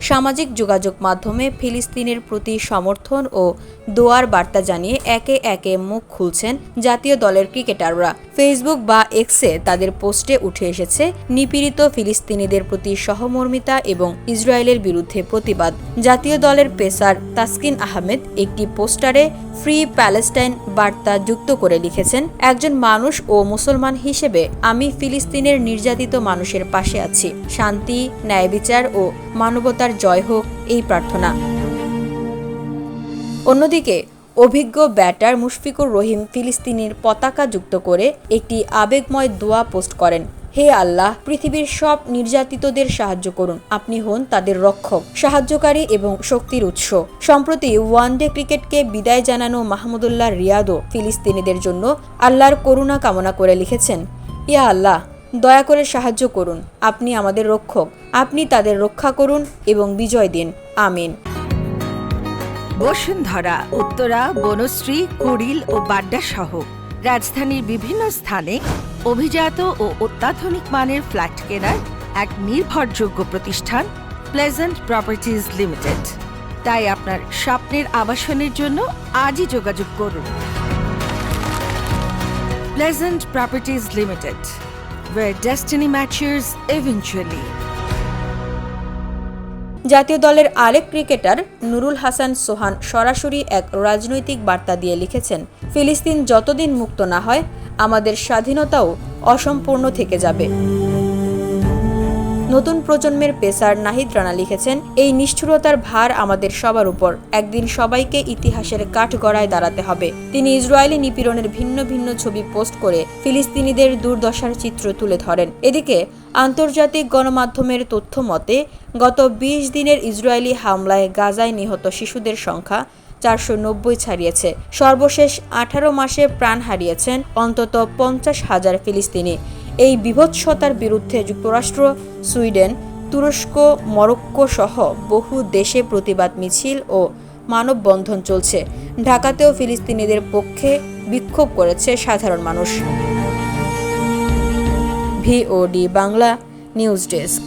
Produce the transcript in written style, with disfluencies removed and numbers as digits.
সামাজিক যোগাযোগ মাধ্যমে ফিলিস্তিনের প্রতি সমর্থন ও দোয়ার বার্তা জানিয়ে একে একে মুখ খুলছেন জাতীয় দলের ক্রিকেটাররা। ফেসবুক বা এক্সে তাদের পোস্টে উঠে এসেছে নিপীড়িত ফিলিস্তিনিদের প্রতি সহমর্মিতা এবং ইসরায়েলের বিরুদ্ধে প্রতিবাদ। জাতীয় দলের পেসার তাসকিন আহমেদ একটি পোস্টারে ফ্রি প্যালেস্টাইন বার্তা যুক্ত করে লিখেছেন, একজন মানুষ ও মুসলমান হিসেবে আমি ফিলিস্তিনের নির্যাতিত মানুষের পাশে আছি। শান্তি, ন্যায়বিচার ও মানবতার জয় হোক এই প্রার্থনা। অন্যদিকে অভিজ্ঞ ব্যাটার মুশফিকুর রহিম ফিলিস্তিনের পতাকা যুক্ত করে একটি আবেগময় দোয়া পোস্ট করেন। হে আল্লাহ, পৃথিবীর সব নির্যাতিতদের সাহায্য করুন। আপনি হন তাদের রক্ষক, সাহায্যকারী এবং শক্তির উৎস। সম্প্রতি ওয়ানডে ক্রিকেটকে বিদায় জানানো মাহমুদুল্লাহ রিয়াদও ফিলিস্তিনিদের জন্য আল্লাহর করুণা কামনা করে লিখেছেন, ইয়া আল্লাহ, দয়া করে সাহায্য করুন। আপনি আমাদের রক্ষক, আপনি তাদের রক্ষা করুন এবং বিজয় দিন। আমিন। বসুন্ধরা, উত্তরা, বনশ্রী, কুড়িল ও বাড্ডা সহ রাজধানীর বিভিন্ন স্থানে অভিজাত ও অত্যাধুনিক মানের ফ্ল্যাট কেনার এক নির্ভরযোগ্য প্রতিষ্ঠান প্লেজেন্ট প্রপার্টিজ লিমিটেড। তাই আপনার স্বপ্নের আবাসনের জন্য আজই যোগাযোগ করুন। Pleasant properties limited, where destiny matures eventually. জাতীয় দলের আরেক ক্রিকেটার নুরুল হাসান সোহান সরাসরি এক রাজনৈতিক বার্তা দিয়ে লিখেছেন, ফিলিস্তিন যতদিন মুক্ত না হয় আমাদের স্বাধীনতাও অসম্পূর্ণ থেকে যাবে। নতুন প্রজন্মের পেসার নাহিদ রানা লিখেছেন, এই নিষ্ঠুরতার ভার আমাদের সবার উপর। একদিন সবাইকে ইতিহাসের কাঠগড়ায় দাঁড়াতে হবে। তিনি ইসরায়েলি নিপীড়নের ভিন্ন ভিন্ন ছবি পোস্ট করে ফিলিস্তিনিদের দুর্দশার চিত্র তুলে ধরেন। এদিকে আন্তর্জাতিক গণমাধ্যমের তথ্য মতে গত ২০ দিনের ইসরায়েলি হামলায় গাজায় নিহত শিশুদের সংখ্যা ৪৯০ ছাড়িয়েছে। সর্বশেষ ১৮ মাসে প্রাণ হারিয়েছেন অন্তত ৫০,০০০ ফিলিস্তিনি। এই বিভৎসতার বিরুদ্ধে যুক্তরাষ্ট্র, সুইডেন, তুরস্ক, মরক্কো সহ বহু দেশে প্রতিবাদ মিছিল ও মানববন্ধন চলছে। ঢাকাতেও ফিলিস্তিনিদের পক্ষে বিক্ষোভ করেছে সাধারণ মানুষ। VOD Bangla news desk.